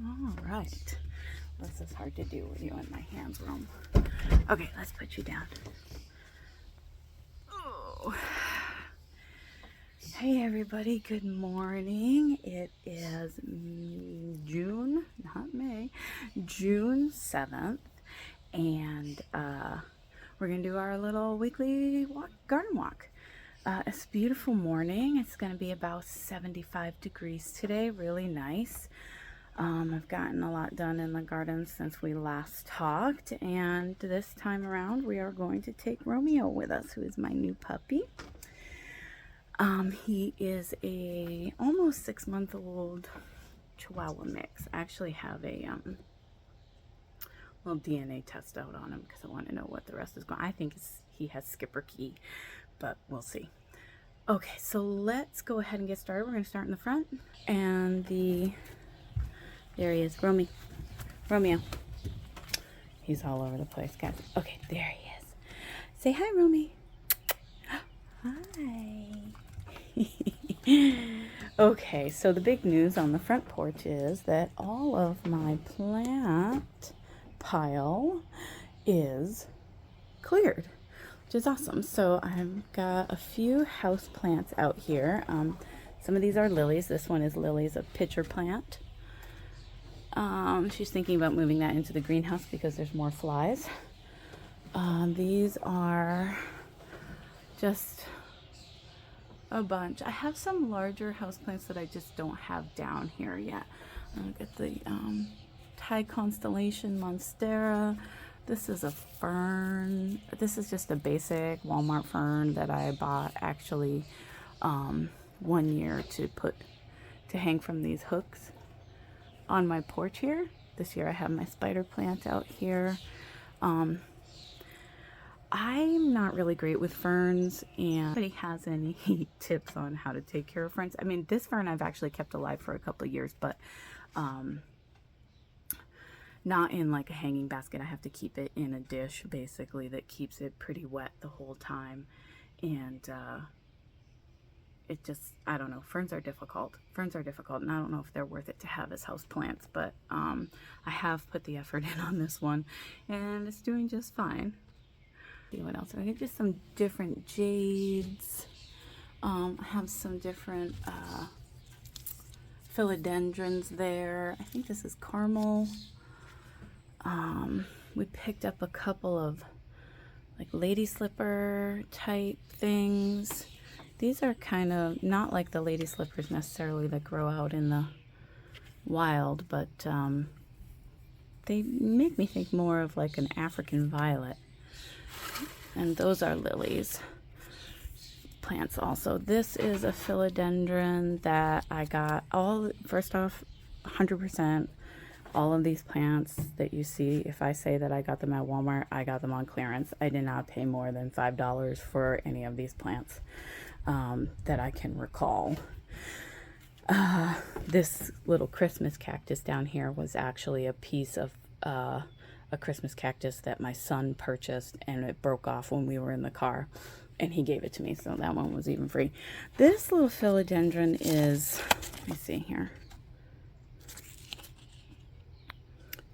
All right. This is hard to do with you in my hands, Rome. Okay, let's put you down. Oh. Hey everybody, good morning. It is June, not May, June 7th. And we're going to do our little weekly garden walk. It's a beautiful morning. It's going to be about 75 degrees today. Really nice. I've gotten a lot done in the garden since we last talked, and this time around we are going to take Romeo with us, who is my new puppy. He is a almost 6-month-old Chihuahua mix. I actually have a little DNA test out on him because I want to know what the rest is going. I think he has skipper key, but we'll see. Okay, so let's go ahead and get started. We're going to start in the front, and there he is, Romeo. He's all over the place, guys. Okay, there he is. Say hi, Romeo. Hi. Okay, so the big news on the front porch is that all of my plant pile is cleared, which is awesome. So I've got a few house plants out here. Some of these are lilies. This one is lilies, a pitcher plant. She's thinking about moving that into the greenhouse because there's more flies. These are just a bunch. I have some larger houseplants that I just don't have down here yet. Look at the Thai constellation monstera. This is a fern. This is just a basic Walmart fern that I bought actually 1 year to hang from these hooks on my porch here. This year I have my spider plant out here. I'm not really great with ferns, and if anybody has any tips on how to take care of ferns. I mean, this fern I've actually kept alive for a couple of years, but not in like a hanging basket. I have to keep it in a dish basically that keeps it pretty wet the whole time, and it just, I don't know, ferns are difficult, and I don't know if they're worth it to have as house plants, but I have put the effort in on this one, and it's doing just fine. See what else? I have just some different jades. I have some different philodendrons there. I think this is caramel. We picked up a couple of like lady slipper type things. These are kind of not like the lady slippers necessarily that grow out in the wild, but they make me think more of like an African violet. And those are lilies plants also. This is a philodendron that I got first off, 100%. All of these plants that you see, if I say that I got them at Walmart, I got them on clearance. I did not pay more than $5 for any of these plants that I can recall. This little Christmas cactus down here was actually a piece of a Christmas cactus that my son purchased, and it broke off when we were in the car, and he gave it to me, so that one was even free. This little philodendron is, let me see here,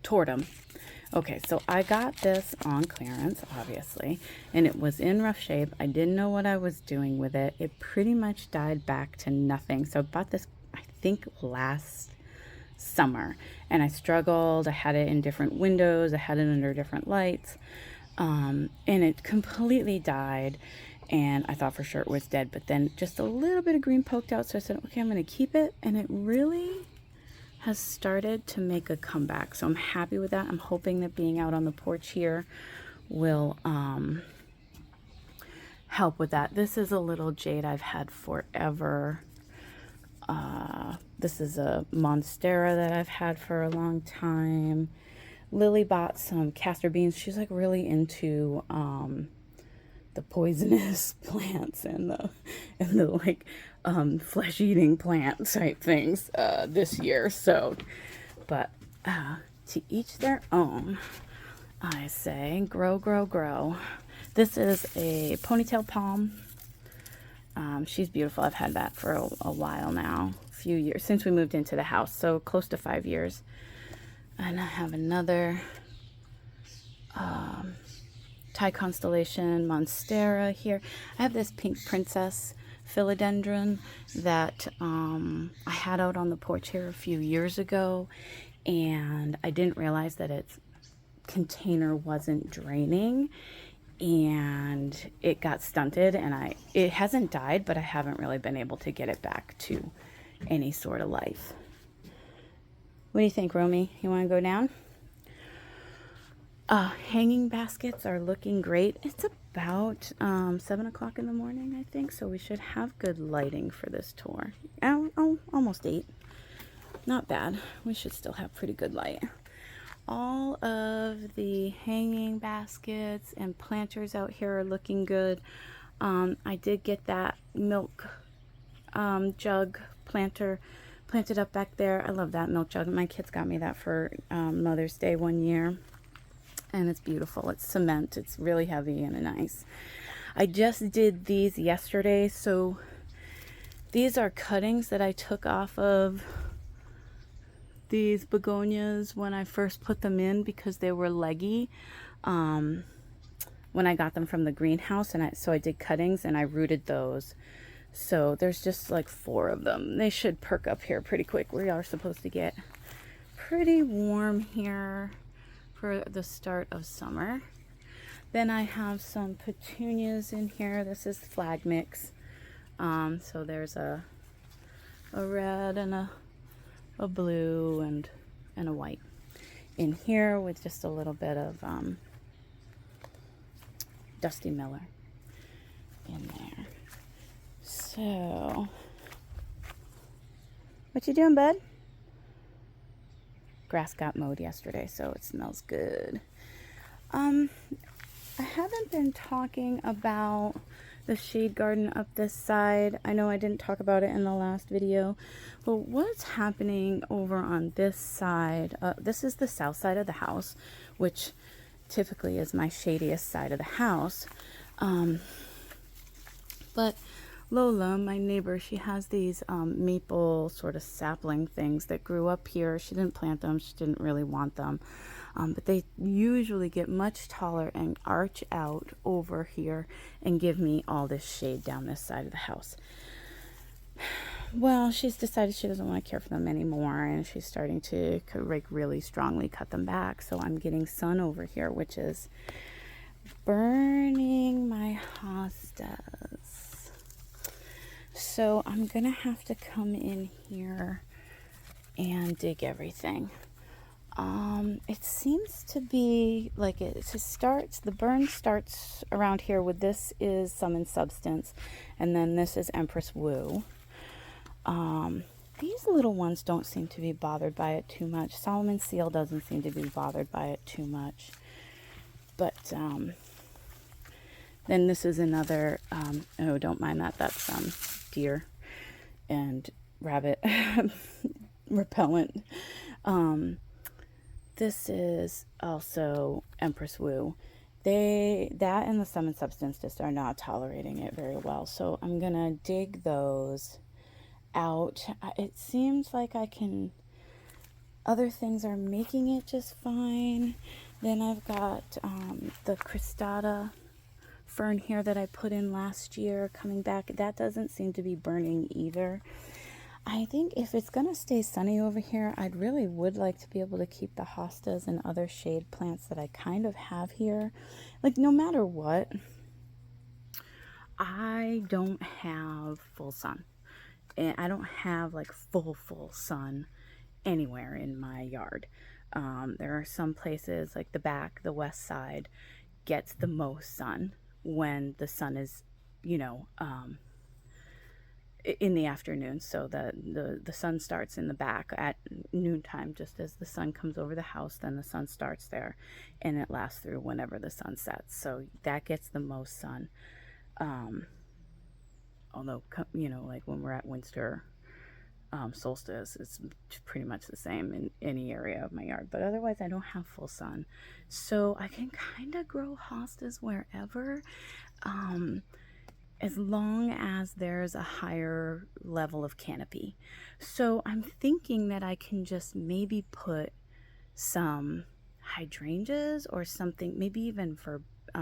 Tortum. Okay, so I got this on clearance, obviously, and it was in rough shape. I didn't know what I was doing with it. It pretty much died back to nothing. So I bought this, I think, last summer, and I struggled. I had it in different windows. I had it under different lights, and it completely died, and I thought for sure it was dead, but then just a little bit of green poked out, so I said, okay, I'm going to keep it, and it really has started to make a comeback, so I'm happy with that. I'm hoping that being out on the porch here will help with that. This is a little jade I've had forever. This is a monstera that I've had for a long time. Lily bought some castor beans. She's like really into the poisonous plants and the like flesh-eating plant type things this year. So, but to each their own, I say. Grow, grow, grow. This is a ponytail palm. She's beautiful. I've had that for a while now, a few years, since we moved into the house, so close to 5 years. And I have another Thai constellation monstera here. I have this pink princess philodendron that I had out on the porch here a few years ago, and I didn't realize that its container wasn't draining, and it got stunted, and it hasn't died, but I haven't really been able to get it back to any sort of life. What do you think, Romy? You want to go down? Hanging baskets are looking great. It's about 7 o'clock in the morning, I think, so we should have good lighting for this tour. Oh, almost 8. Not bad. We should still have pretty good light. All of the hanging baskets and planters out here are looking good. I did get that milk jug planter planted up back there. I love that milk jug. My kids got me that for Mother's Day one year. And it's beautiful. It's cement. It's really heavy and nice. I just did these yesterday. So these are cuttings that I took off of these begonias when I first put them in because they were leggy when I got them from the greenhouse. And so I did cuttings and I rooted those. So there's just like 4 of them. They should perk up here pretty quick. We are supposed to get pretty warm here for the start of summer. Then I have some petunias in here. This is flag mix. So there's a red and a blue and a white in here with just a little bit of Dusty Miller in there. So, what you doing, bud? Grass got mowed yesterday, so it smells good. I haven't been talking about the shade garden up this side. I know I didn't talk about it in the last video, but what's happening over on this side? This is the south side of the house, which typically is my shadiest side of the house. But Lola, my neighbor, she has these maple sort of sapling things that grew up here. She didn't plant them. She didn't really want them. But they usually get much taller and arch out over here and give me all this shade down this side of the house. Well, she's decided she doesn't want to care for them anymore, and she's starting to like really strongly cut them back. So I'm getting sun over here, which is burning my hostas. So I'm gonna have to come in here and dig everything. It seems to be like the burn starts around here with this is Summon Substance, and then this is Empress Woo. These little ones don't seem to be bothered by it too much. Solomon Seal doesn't seem to be bothered by it too much. But then this is another, oh, don't mind that. That's deer and rabbit repellent. This is also Empress Woo. That and the Summon Substance just are not tolerating it very well. So I'm gonna dig those out. It seems like other things are making it just fine. Then I've got the cristata fern here that I put in last year coming back. That doesn't seem to be burning either. I think if it's going to stay sunny over here, I'd really would like to be able to keep the hostas and other shade plants that I kind of have here. Like, no matter what, I don't have full sun. And I don't have like full sun anywhere in my yard. There are some places like the west side gets the most sun when the sun is, in the afternoon. So the sun starts in the back at noontime. Just as the sun comes over the house, then the sun starts there, and it lasts through whenever the sun sets. So that gets the most sun. Although, like when we're at winter solstice, it's pretty much the same in any area of my yard. But otherwise, I don't have full sun, so I can kind of grow hostas wherever. As long as there's a higher level of canopy. So I'm thinking that I can just maybe put some hydrangeas or something, maybe even for, what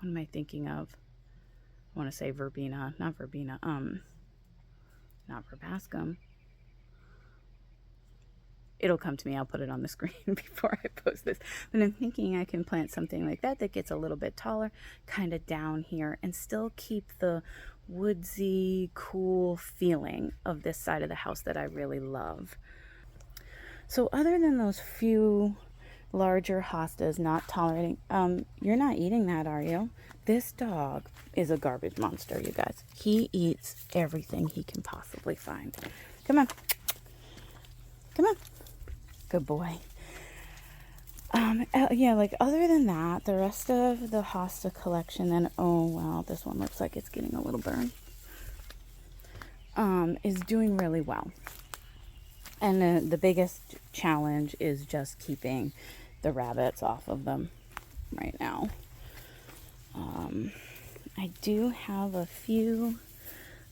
am I thinking of? I want to say verbena, not verbena, not verbascum. It'll come to me. I'll put it on the screen before I post this. But I'm thinking I can plant something like that that gets a little bit taller, kind of down here, and still keep the woodsy, cool feeling of this side of the house that I really love. So other than those few larger hostas not tolerating, you're not eating that, are you? This dog is a garbage monster, you guys. He eats everything he can possibly find. Come on. Come on. Good boy. Yeah, like other than that, the rest of the hosta collection, then, oh, well, this one looks like it's getting a little burn, is doing really well. And the biggest challenge is just keeping the rabbits off of them right now. I do have a few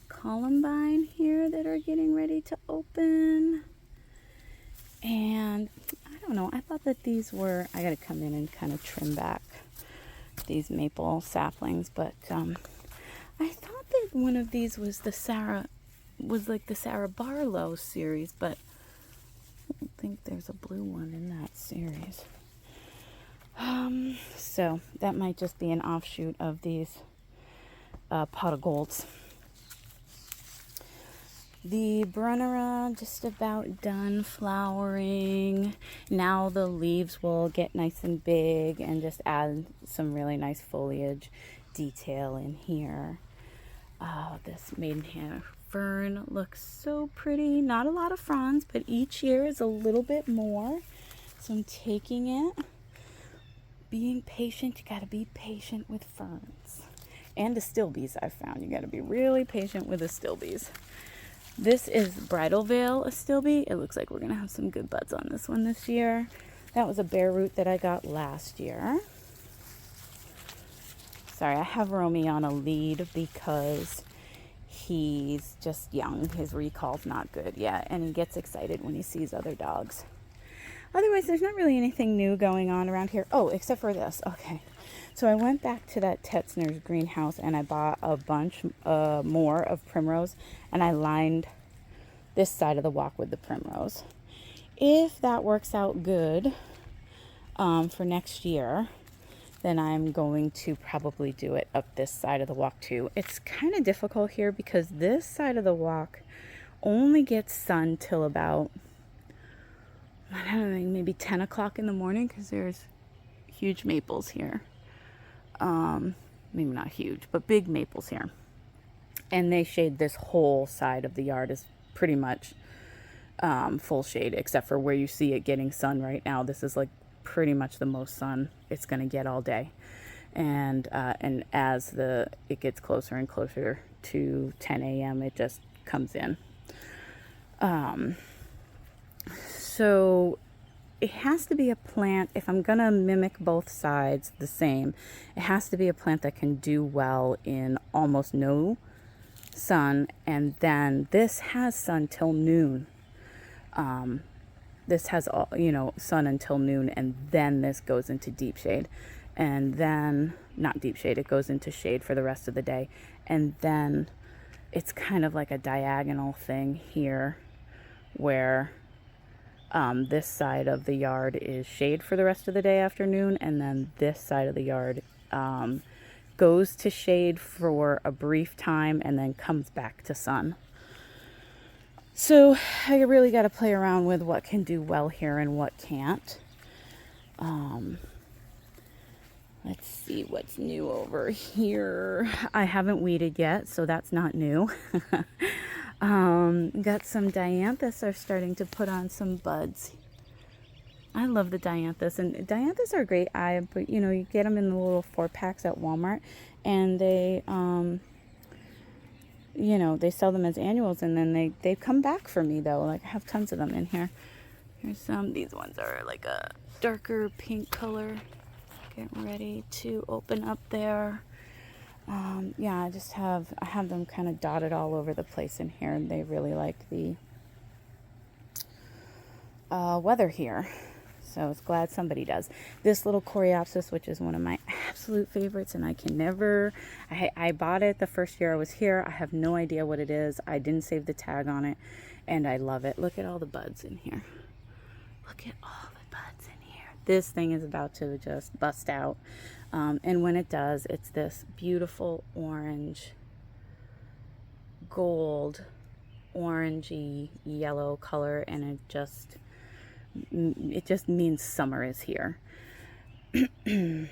columbine here that are getting ready to open. And I don't know, I thought that these were, I gotta come in and kind of trim back these maple saplings, but I thought that one of these was the Sarah Barlow series, but I don't think there's a blue one in that series. So that might just be an offshoot of these pot of golds. The Brunnera just about done flowering. Now the leaves will get nice and big and just add some really nice foliage detail in here. This maidenhair fern looks so pretty. Not a lot of fronds, but each year is a little bit more. So I'm taking it. Being patient, you gotta be patient with ferns. And astilbes, I've found. You gotta be really patient with astilbes. This is Bridal Veil astilbe. It looks like we're gonna have some good buds on this one this year. That was a bare root that I got last year. Sorry, I have Romeo on a lead because he's just young. His recall's not good yet, and he gets excited when he sees other dogs. Otherwise, there's not really anything new going on around here. Oh, except for this. Okay. So I went back to that Tetzner's greenhouse and I bought a bunch more of primrose, and I lined this side of the walk with the primrose. If that works out good for next year, then I'm going to probably do it up this side of the walk too. It's kind of difficult here because this side of the walk only gets sun till about, I don't know, maybe 10 o'clock in the morning because there's huge maples here. Maybe not huge, but big maples here. And they shade this whole side of the yard is pretty much full shade, except for where you see it getting sun right now. This is like pretty much the most sun it's going to get all day. And as it gets closer and closer to 10 a.m., it just comes in. So it has to be a plant, if I'm going to mimic both sides the same, it has to be a plant that can do well in almost no sun, and then this has sun till noon. This has all, sun until noon, and then this goes into deep shade. And then, not deep shade, it goes into shade for the rest of the day. And then it's kind of like a diagonal thing here where this side of the yard is shade for the rest of the day afternoon, and then this side of the yard goes to shade for a brief time and then comes back to sun. So I really got to play around with what can do well here and what can't. Let's see what's new over here. I haven't weeded yet, so that's not new. Got some dianthus are starting to put on some buds. I love the dianthus, and dianthus are great. But you get them in the little 4-packs at Walmart, and they they sell them as annuals, and then they come back for me though. Like I have tons of them in here. Here's some. These ones are like a darker pink color. Getting ready to open up there. Yeah, I have them kind of dotted all over the place in here, and they really like the weather here. So I was glad somebody does. This little coreopsis, which is one of my absolute favorites, and I can never, I bought it the first year I was here. I have no idea what it is. I didn't save the tag on it, and I love it. Look at all the buds in here. Look at all the buds in here. This thing is about to just bust out. And when it does, it's this beautiful orange, gold, orangey yellow color, and it just means summer is here. And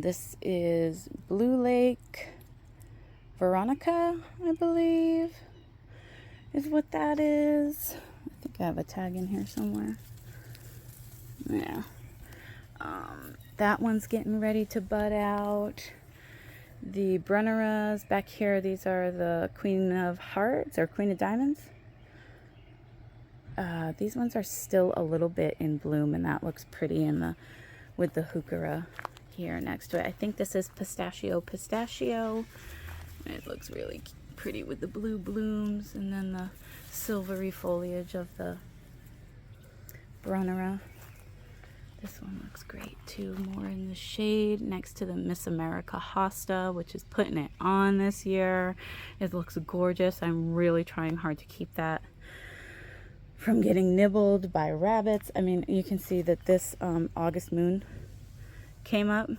this is Blue Lake Veronica, I believe, is what that is. I think I have a tag in here somewhere. Yeah. That one's getting ready to bud out. The Brunneras back here, these are the Queen of Hearts or Queen of Diamonds. These ones are still a little bit in bloom, and that looks pretty with the heuchera here next to it. I think this is Pistachio. It looks really pretty with the blue blooms and then the silvery foliage of the Brunnera. This one looks great too, more in the shade next to the Miss America Hosta, which is putting it on this year. It looks gorgeous. I'm really trying hard to keep that from getting nibbled by rabbits. I mean, you can see that this August moon came up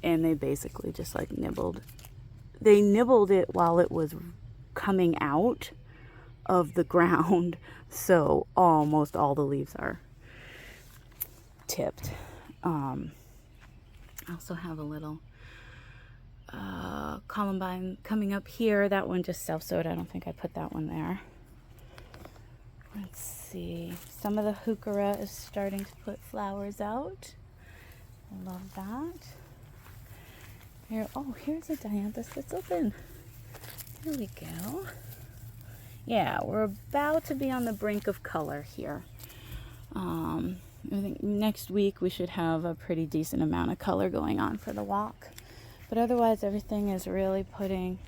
and they basically just like nibbled. They nibbled it while it was coming out of the ground. So almost all the leaves are tipped. I also have a little columbine coming up here. That one just self-sowed. I don't think I put that one there. Let's see. Some of the heuchera is starting to put flowers out. I love that. Here, oh, here's a dianthus that's open. Here we go. Yeah, we're about to be on the brink of color here. I think next week we should have a pretty decent amount of color going on for the walk. But otherwise, everything is really putting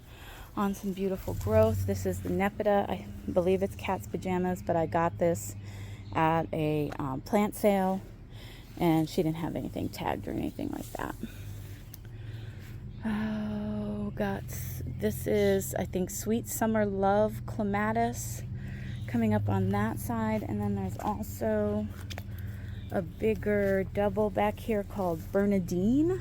on some beautiful growth. This is the Nepeta. I believe it's Cat's Pajamas, but I got this at a plant sale, and she didn't have anything tagged or anything like that. Oh, this is, I think, Sweet Summer Love Clematis coming up on that side, and then there's also a bigger double back here called Bernadine.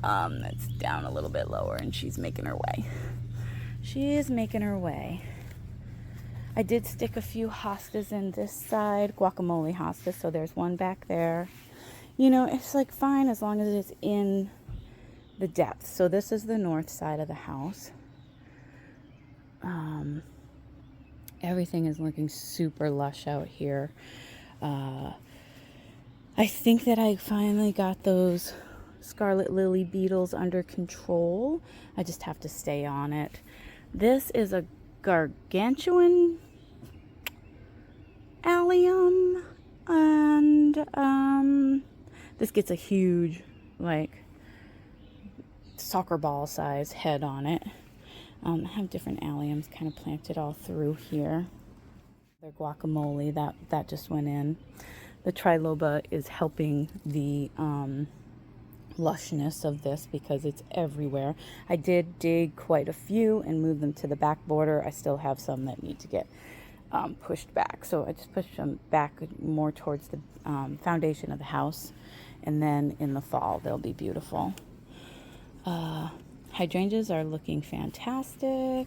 That's down a little bit lower, and she's making her way. She is making her way. I did stick a few hostas in this side, guacamole hostas, so there's one back there. You know, it's like fine as long as it's in the depth. So this is the north side of the house. Everything is looking super lush out here. I think that I finally got those scarlet lily beetles under control. I just have to stay on it. This is a gargantuan allium, and this gets a huge, like, soccer ball size head on it. I have different alliums kind of planted all through here. Their guacamole that just went in. The triloba is helping the lushness of this because it's everywhere. I did dig quite a few and move them to the back border. I still have some that need to get pushed back, so I just pushed them back more towards the foundation of the house, and then in the fall they'll be beautiful. Hydrangeas are looking fantastic.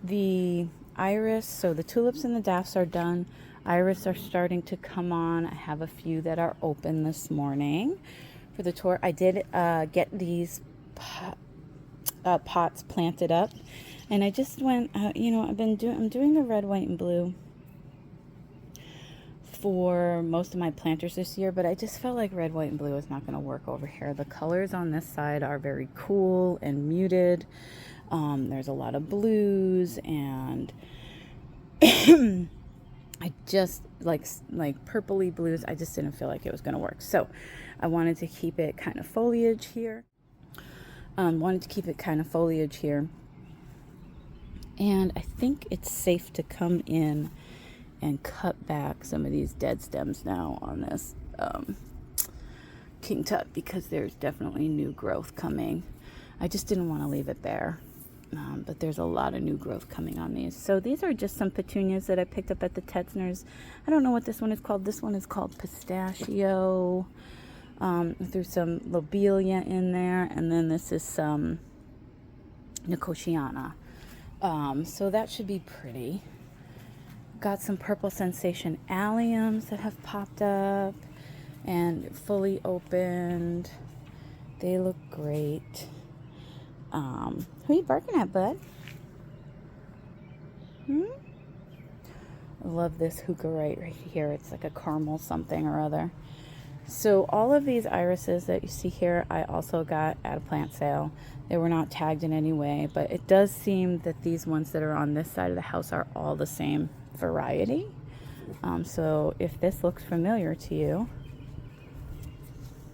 The iris, so the tulips and the daffs are done. Iris are starting to come on. I have a few that are open this morning for the tour. I did get these pots planted up, and I just went, I'm doing the red, white, and blue for most of my planters this year, but I just felt like red, white, and blue is not going to work over here. The colors on this side are very cool and muted. There's a lot of blues, and I just like purpley blues. I just didn't feel like it was going to work. So I wanted to keep it kind of foliage here. And I think it's safe to come in and cut back some of these dead stems now on this king tut, because there's definitely new growth coming. I just didn't want to leave it bare, but there's a lot of new growth coming on these. So these are just some petunias that I picked up at the Tetzner's. I don't know what this one is called. This one is called Pistachio. Threw some lobelia in there, and then this is some Nicotiana. So that should be pretty. Got some Purple Sensation alliums that have popped up and fully opened. They look great. Who are you barking at, bud? I love this hookah right here. It's like a caramel something or other. So all of these irises that you see here, I also got at a plant sale. They were not tagged in any way, but it does seem that these ones that are on this side of the house are all the same variety. So if this looks familiar to you,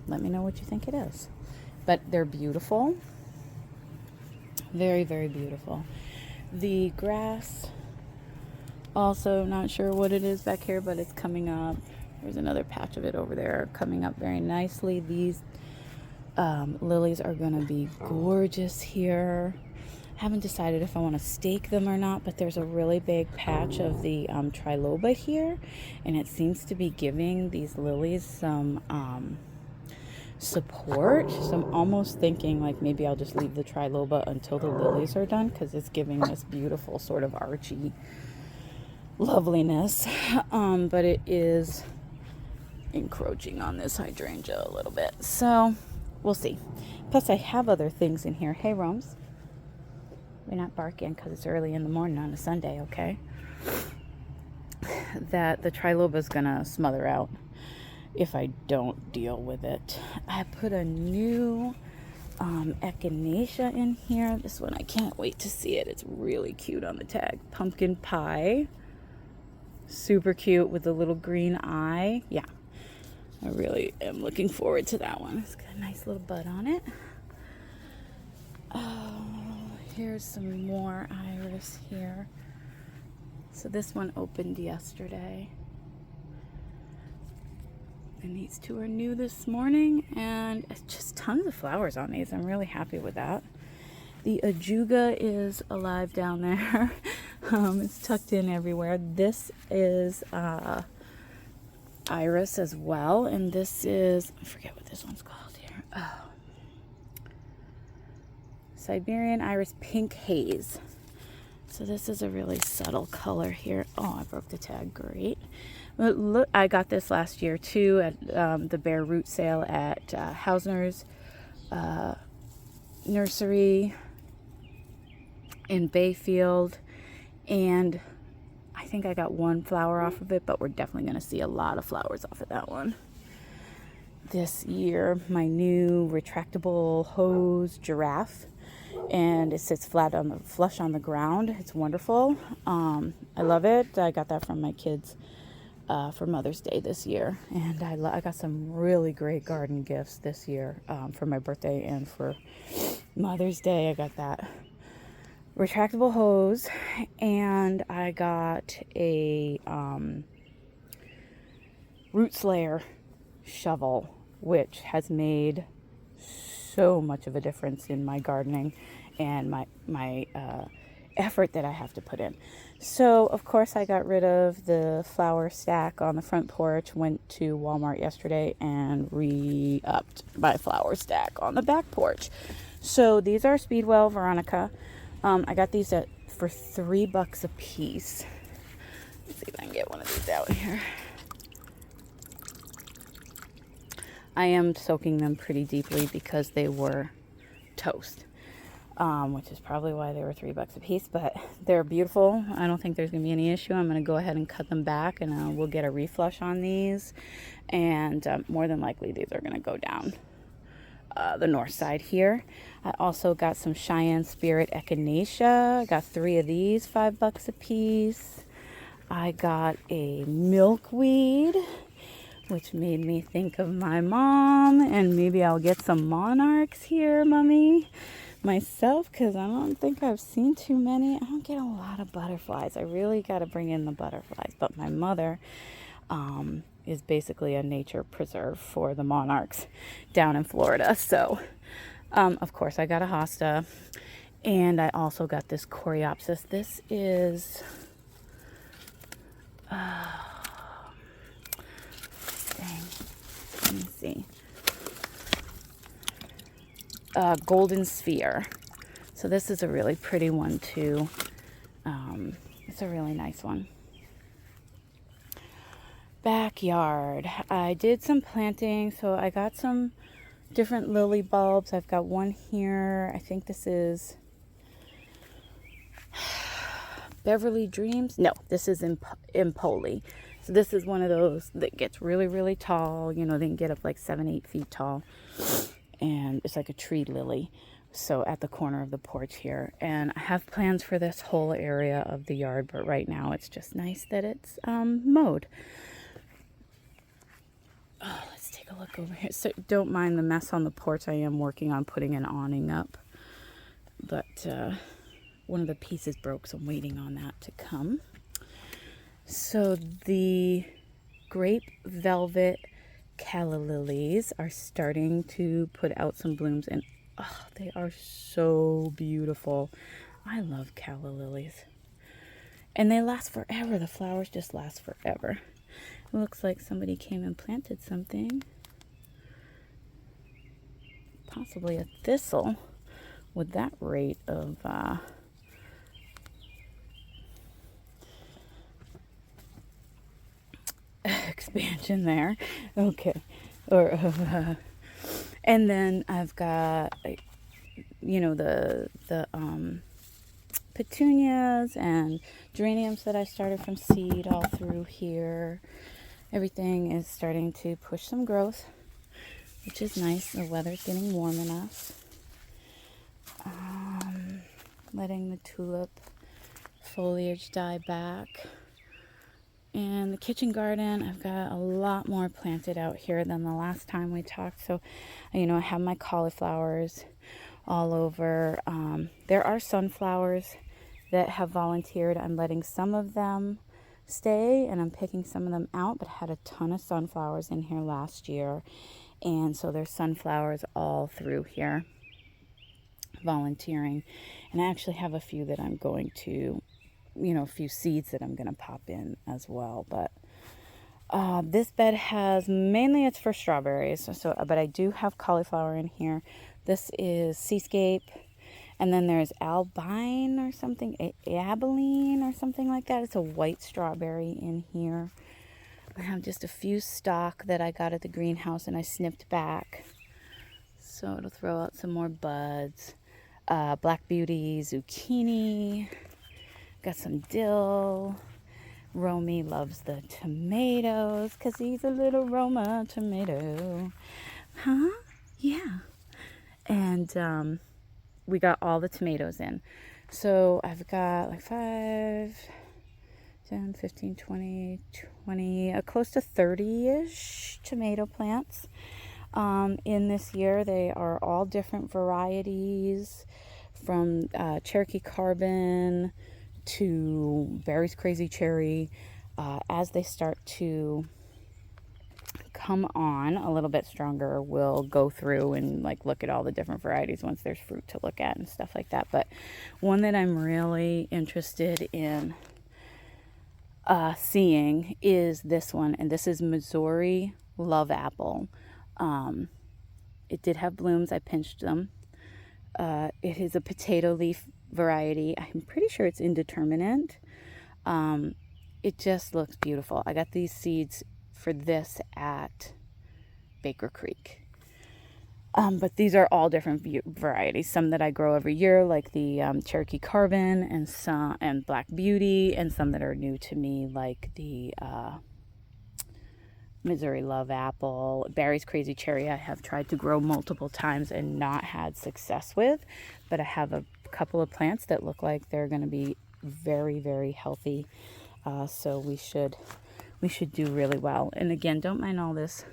let me know what you think it is. But they're beautiful. Very, very beautiful. The grass, also not sure what it is back here, but it's coming up. There's another patch of it over there coming up very nicely. These lilies are going to be gorgeous here. Haven't decided if I want to stake them or not, but there's a really big patch of the triloba here, and it seems to be giving these lilies some support. So I'm almost thinking like maybe I'll just leave the triloba until the lilies are done, because it's giving this beautiful sort of archy loveliness. But it is encroaching on this hydrangea a little bit, so we'll see. Plus I have other things in here. Hey Roms, we're not barking because it's early in the morning on a Sunday, okay? That the triloba is gonna smother out if I don't deal with it. I put a new echinacea in here. This one, I can't wait to see it. It's really cute on the tag. Pumpkin pie. Super cute with a little green eye. Yeah, I really am looking forward to that one. It's got a nice little bud on it. Oh, here's some more iris here. So this one opened yesterday. And these two are new this morning, and it's just tons of flowers on these. I'm really happy with that. The ajuga is alive down there. It's tucked in everywhere. This is iris as well, and this is, I forget what this one's called here. Oh. Siberian Iris Pink Haze. So this is a really subtle color here. Oh, I broke the tag. Great. But look, I got this last year too at the Bare Root sale at Hausner's nursery in Bayfield, and I think I got one flower off of it, but we're definitely going to see a lot of flowers off of that one this year. My new retractable hose giraffe, and it sits flat on the flush on the ground. It's wonderful. I love it. I got that from my kids for Mother's Day this year, and I got some really great garden gifts this year for my birthday and for Mother's Day. I got that retractable hose, and I got a root slayer shovel, which has made so much of a difference in my gardening and my effort that I have to put in. So of course I got rid of the flower stack on the front porch, went to Walmart yesterday and re-upped my flower stack on the back porch. So these are Speedwell Veronica. I got these for $3 a piece. Let's see if I can get one of these out here. I am soaking them pretty deeply because they were toast, which is probably why they were $3 a piece, but they're beautiful. I don't think there's going to be any issue. I'm going to go ahead and cut them back, and we'll get a reflush on these, and more than likely these are going to go down the north side here. I also got some Cheyenne Spirit Echinacea. I got 3 of these, $5 a piece. I got a milkweed, which made me think of my mom, and maybe I'll get some monarchs here, Mummy. myself because I don't think I've seen too many. I don't get a lot of butterflies. I really got to bring in the butterflies. But my mother is basically a nature preserve for the monarchs down in Florida. So, of course, I got a hosta. And I also got this coreopsis. This is... dang. Let me see. Golden sphere. So this is a really pretty one too. It's a really nice one. Backyard. I did some planting, so I got some different lily bulbs. I've got one here. I think this is Beverly Dreams. No, this is Impoli. So this is one of those that gets really, really tall. You know, they can get up like 7-8 feet tall. And it's like a tree lily. So at the corner of the porch here. And I have plans for this whole area of the yard, but right now it's just nice that it's mowed. Oh, let's take a look over here. So don't mind the mess on the porch. I am working on putting an awning up. But one of the pieces broke, so I'm waiting on that to come. So the grape velvet calla lilies are starting to put out some blooms, and oh, they are so beautiful. I love calla lilies. And they last forever. The flowers just last forever. It looks like somebody came and planted something. Possibly a thistle with that rate of expansion there. Okay. Or and then I've got, you know, the petunias and geraniums that I started from seed all through here. Everything is starting to push some growth, which is nice. The weather's getting warm enough. Letting the tulip foliage die back. And the kitchen garden, I've got a lot more planted out here than the last time we talked. So, you know, I have my cauliflowers all over. There are sunflowers that have volunteered. I'm letting some of them stay and I'm picking some of them out, but I had a ton of sunflowers in here last year. And so there's sunflowers all through here volunteering. And I actually have a few that I'm going to, you know, a few seeds that I'm going to pop in as well. But this bed has, mainly it's for strawberries. So, but I do have cauliflower in here. This is Seascape. And then there's Albine or something, Abilene or something like that. It's a white strawberry in here. I have just a few stalk that I got at the greenhouse and I snipped back. So it'll throw out some more buds. Black Beauty, zucchini. Got some dill. Romeo loves the tomatoes because he's a little Roma tomato. Huh? Yeah. And we got all the tomatoes in. So I've got like 5, 10, 15, 20, close to 30-ish tomato plants in this year. They are all different varieties, from Cherokee Carbon to Barry's Crazy Cherry. As they start to come on a little bit stronger, we'll go through and like look at all the different varieties once there's fruit to look at and stuff like that. But one that I'm really interested in seeing is this one, and this is Missouri Love Apple. It did have blooms. I pinched them. It is a potato leaf variety. I'm pretty sure it's indeterminate. It just looks beautiful. I got these seeds for this at Baker Creek. But these are all different varieties. Some that I grow every year, like the Cherokee Carbon and Black Beauty, and some that are new to me, like the Missouri Love Apple. Barry's Crazy Cherry I have tried to grow multiple times and not had success with, but I have a couple of plants that look like they're going to be very, very healthy. So we should do really well. And again, don't mind all this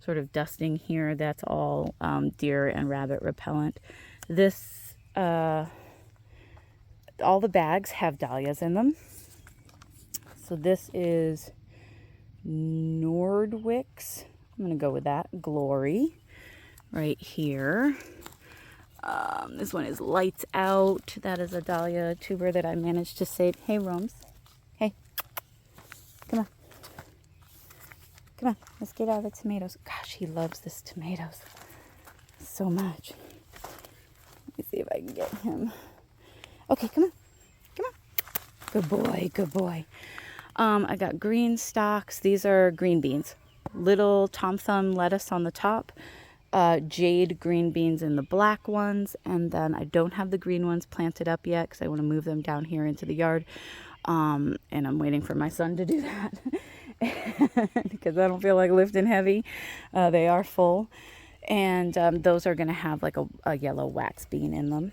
sort of dusting here. That's all deer and rabbit repellent. This all the bags have dahlias in them. So this is Nordwick's. I'm going to go with that. Glory right here. This one is Lights Out. That is a dahlia tuber that I managed to save. Hey, Romes. Hey. Come on. Come on. Let's get out of the tomatoes. Gosh, he loves this tomatoes so much. Let me see if I can get him. Okay, come on. Come on. Good boy. Good boy. I got green stalks. These are green beans. Little Tom Thumb lettuce on the top. Jade green beans in the black ones. And then I don't have the green ones planted up yet because I want to move them down here into the yard. And I'm waiting for my son to do that because I don't feel like lifting heavy. They are full. And those are going to have like a yellow wax bean in them.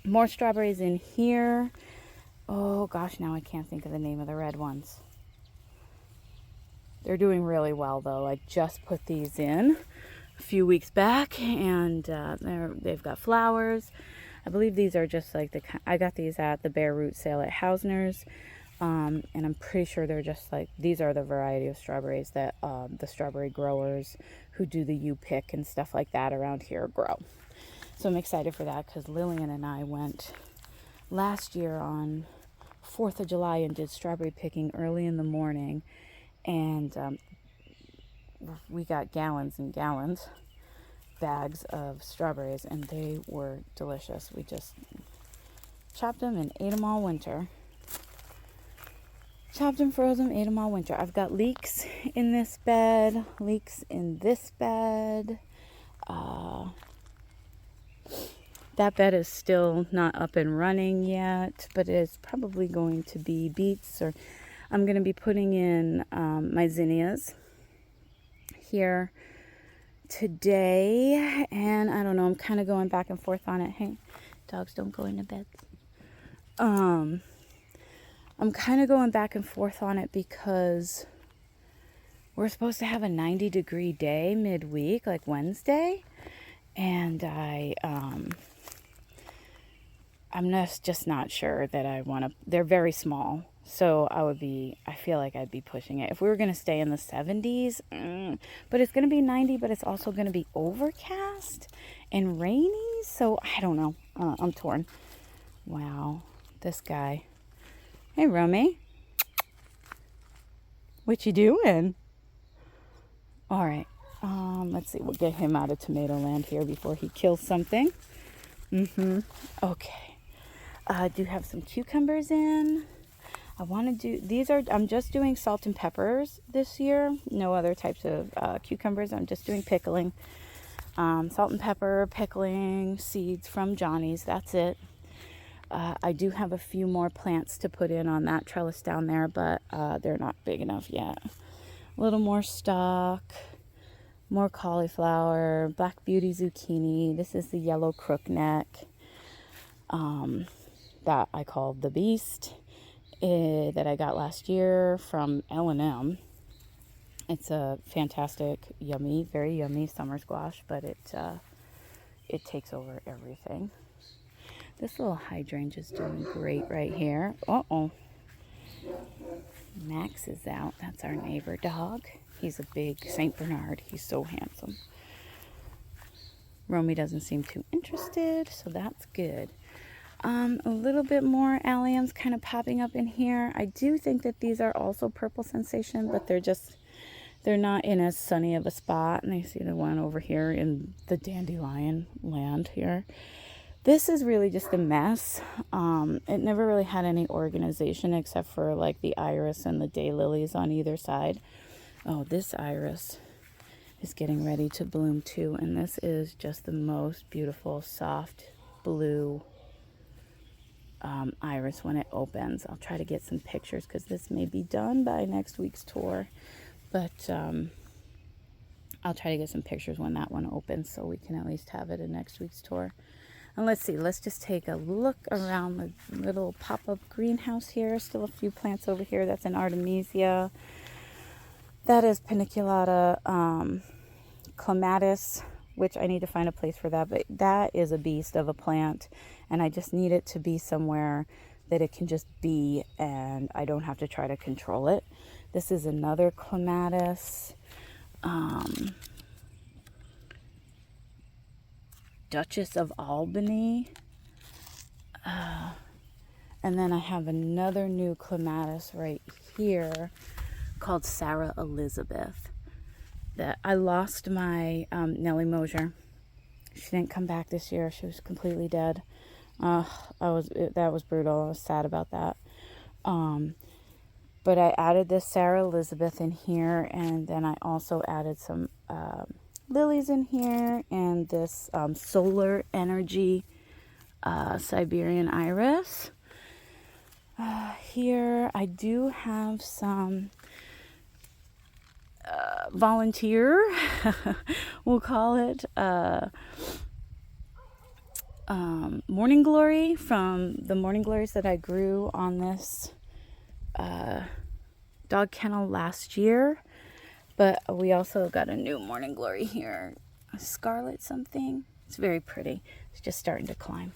More strawberries in here. Oh gosh, now I can't think of the name of the red ones. They're doing really well though. I just put these in a few weeks back, and they've got flowers. I believe these are just like I got these at the bare root sale at Hausner's, and I'm pretty sure they're just like, these are the variety of strawberries that the strawberry growers who do the U-pick and stuff like that around here grow. So I'm excited for that because Lillian and I went last year on 4th of July and did strawberry picking early in the morning, and we got gallons and gallons bags of strawberries, and they were delicious. We just chopped them and ate them all winter. Chopped them, froze them, ate them all winter. I've got leeks in this bed, leeks in this bed. That bed is still not up and running yet, but it's probably going to be beets, or I'm going to be putting in my zinnias here today, and I don't know, I'm kind of going back and forth on it. Hey, dogs don't go into beds. I'm kind of going back and forth on it because we're supposed to have a 90-degree day midweek, like Wednesday, and I'm just not sure that I want to. They're very small, so I feel like I'd be pushing it. If we were going to stay in the 70s, but it's going to be 90, but it's also going to be overcast and rainy, so I don't know. I'm torn. Wow, this guy. Hey, Romeo. What you doing? All right, let's see. We'll get him out of tomato land here before he kills something. Okay. I do have some cucumbers in. I want to do, I'm just doing salt and peppers this year. No other types of cucumbers. I'm just doing pickling. Salt and pepper, pickling, seeds from Johnny's. That's it. I do have a few more plants to put in on that trellis down there, but they're not big enough yet. A little more stock, more cauliflower, black beauty zucchini. This is the yellow crookneck. That I call the Beast, that I got last year from L&M. It's a fantastic, yummy, very yummy summer squash, but it takes over everything. This little hydrangea's doing great right here. Max is out. That's our neighbor dog. He's a big Saint Bernard. He's so handsome. Romeo doesn't seem too interested, so that's good. A little bit more alliums kind of popping up in here. I do think that these are also Purple Sensation, but they're not in as sunny of a spot. And I see the one over here in the dandelion land here. This is really just a mess. It never really had any organization except for like the iris and the daylilies on either side. Oh, this iris is getting ready to bloom too. And this is just the most beautiful, soft blue iris when it opens. I'll try to get some pictures because this may be done by next week's tour, but I'll try to get some pictures when that one opens so we can at least have it in next week's tour. And let's see, let's just take a look around the little pop-up greenhouse here. Still a few plants over here. That's an Artemisia. That is Paniculata clematis which I need to find a place for that, but that is a beast of a plant, and I just need it to be somewhere that it can just be, and I don't have to try to control it. This is another clematis. Duchess of Albany. And then I have another new clematis right here called Sarah Elizabeth. That I lost my Nellie Mosier. She didn't come back this year. She was completely dead. That was brutal. I was sad about that. But I added this Sarah Elizabeth in here, and then I also added some lilies in here, and this solar energy Siberian iris. Here I do have some volunteer, we'll call it, morning glory from the morning glories that I grew on this dog kennel last year. But we also got a new morning glory here, a scarlet something. It's very pretty. It's just starting to climb.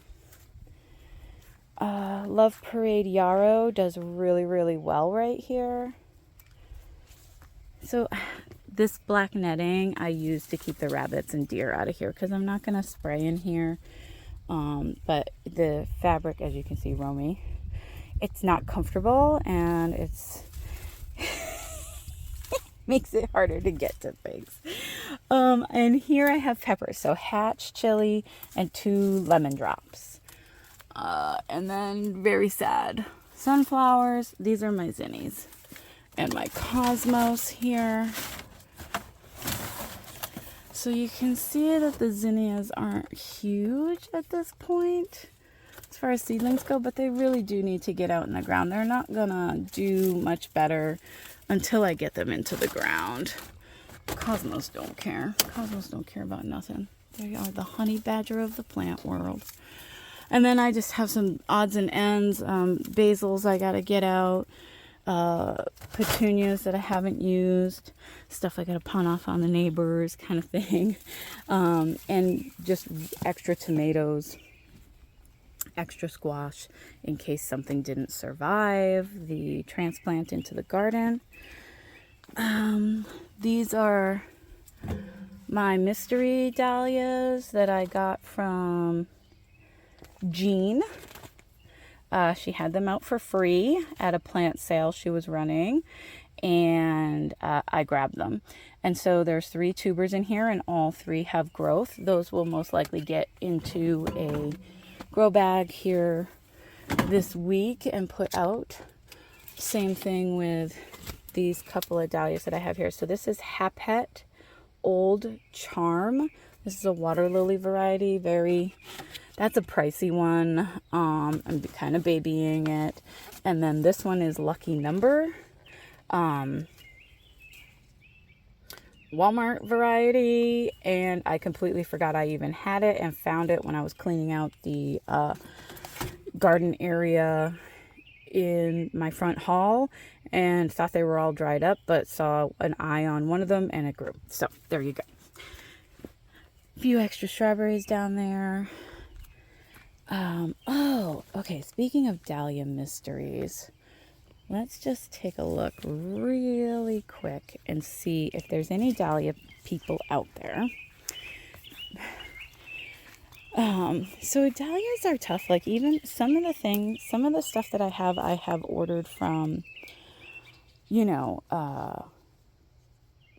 Love Parade Yarrow does really, really well right here. So this black netting I use to keep the rabbits and deer out of here because I'm not going to spray in here. But the fabric, as you can see, Romeo, it's not comfortable, and it's makes it harder to get to things. And here I have peppers, so hatch, chili, and 2 lemon drops. And then very sad sunflowers. These are my zinnies. And my cosmos here. So you can see that the zinnias aren't huge at this point as far as seedlings go, but they really do need to get out in the ground. They're not gonna do much better until I get them into the ground. Cosmos don't care. Cosmos don't care about nothing. They are the honey badger of the plant world. And then I just have some odds and ends, basils I gotta get out, petunias that I haven't used, stuff I gotta pawn off on the neighbors kind of thing, and just extra tomatoes, extra squash in case something didn't survive the transplant into the garden. These are my mystery dahlias that I got from Jean. She had them out for free at a plant sale she was running, and I grabbed them. And so there's 3 tubers in here, and all 3 have growth. Those will most likely get into a grow bag here this week and put out. Same thing with these couple of dahlias that I have here. So this is Hapet Old Charm. This is a water lily variety. That's a pricey one. I'm kind of babying it. And then this one is Lucky Number. Walmart variety. And I completely forgot I even had it and found it when I was cleaning out the garden area in my front hall and thought they were all dried up, but saw an eye on one of them and it grew. So there you go. A few extra strawberries down there. Oh, okay. Speaking of dahlia mysteries, let's just take a look really quick and see if there's any dahlia people out there. So dahlias are tough. Like even some of the stuff that I have ordered from,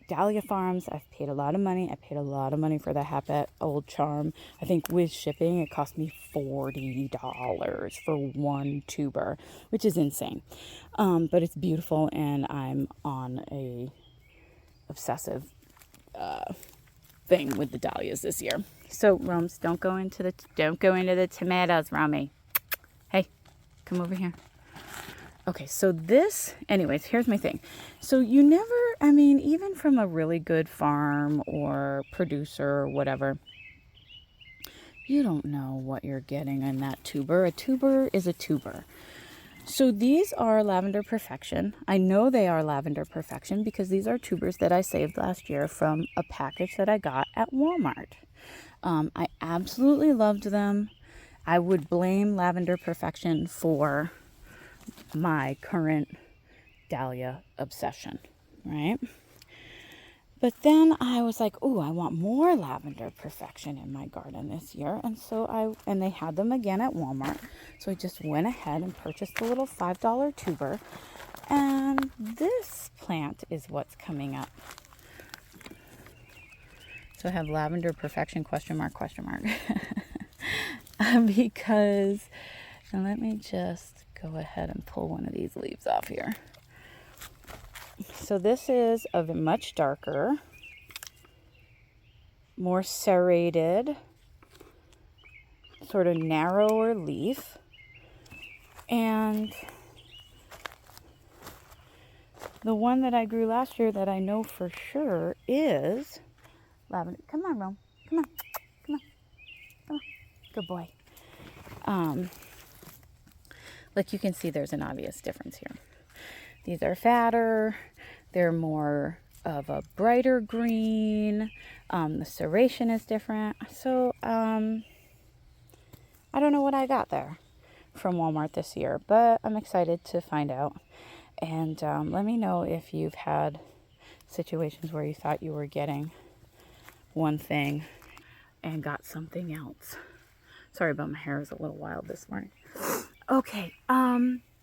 Dahlia Farms. I've paid a lot of money. I paid a lot of money for the Hapet Old Charm. I think with shipping, it cost me $40 for 1 tuber, which is insane. But it's beautiful, and I'm on a obsessive thing with the dahlias this year. So, Roms, don't go into the tomatoes, Romy. Hey, come over here. Okay, so anyways, here's my thing. So you never, even from a really good farm or producer or whatever, you don't know what you're getting in that tuber. A tuber is a tuber. So these are Lavender Perfection. I know they are Lavender Perfection because these are tubers that I saved last year from a package that I got at Walmart. I absolutely loved them. I would blame Lavender Perfection for my current dahlia obsession, right? But then I was like, "Ooh, I want more Lavender Perfection in my garden this year." And they had them again at Walmart. So I just went ahead and purchased a little $5 tuber. And this plant is what's coming up. So I have Lavender Perfection question mark. Because, and let me just go ahead and pull one of these leaves off here. So this is a much darker, more serrated, sort of narrower leaf. And the one that I grew last year that I know for sure is lavender. Come on, Rome. Come on. Come on. Come on. Good boy. Like you can see, there's an obvious difference here. These are fatter. They're more of a brighter green. The serration is different. So I don't know what I got there from Walmart this year, but I'm excited to find out. And let me know if you've had situations where you thought you were getting one thing and got something else. Sorry about my hair is a little wild this morning. Okay,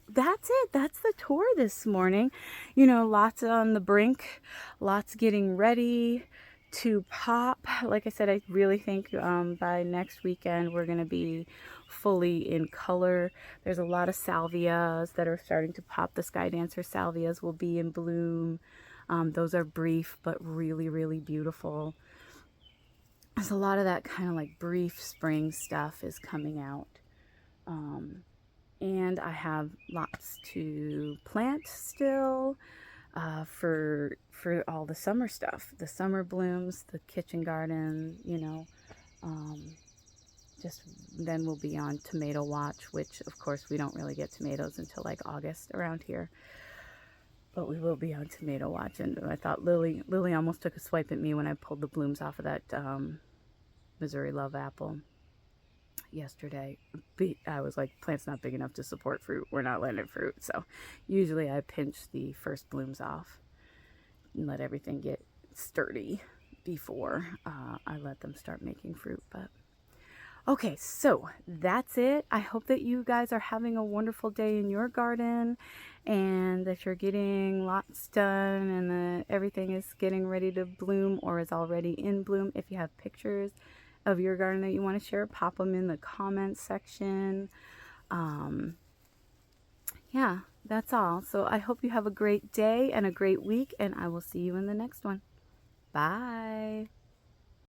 that's it. That's the tour this morning. You know, lots on the brink, lots getting ready to pop. Like I said, I really think by next weekend we're going to be fully in color. There's a lot of salvias that are starting to pop. The Sky Dancer salvias will be in bloom. Those are brief but really, really beautiful. There's a lot of that kind of like brief spring stuff is coming out. And I have lots to plant still for all the summer stuff, the summer blooms, the kitchen garden, you know. Just then we'll be on tomato watch, which of course we don't really get tomatoes until like August around here. But we will be on tomato watch. And I thought Lily almost took a swipe at me when I pulled the blooms off of that Missouri Love apple yesterday. I was like, plant's not big enough to support fruit. We're not letting it fruit. So usually I pinch the first blooms off and let everything get sturdy before I let them start making fruit. But okay, so that's it. I hope that you guys are having a wonderful day in your garden and that you're getting lots done and that everything is getting ready to bloom or is already in bloom. If you have pictures of your garden that you want to share, pop them in the comments section. Yeah, that's all. So I hope you have a great day and a great week, and I will see you in the next one. Bye.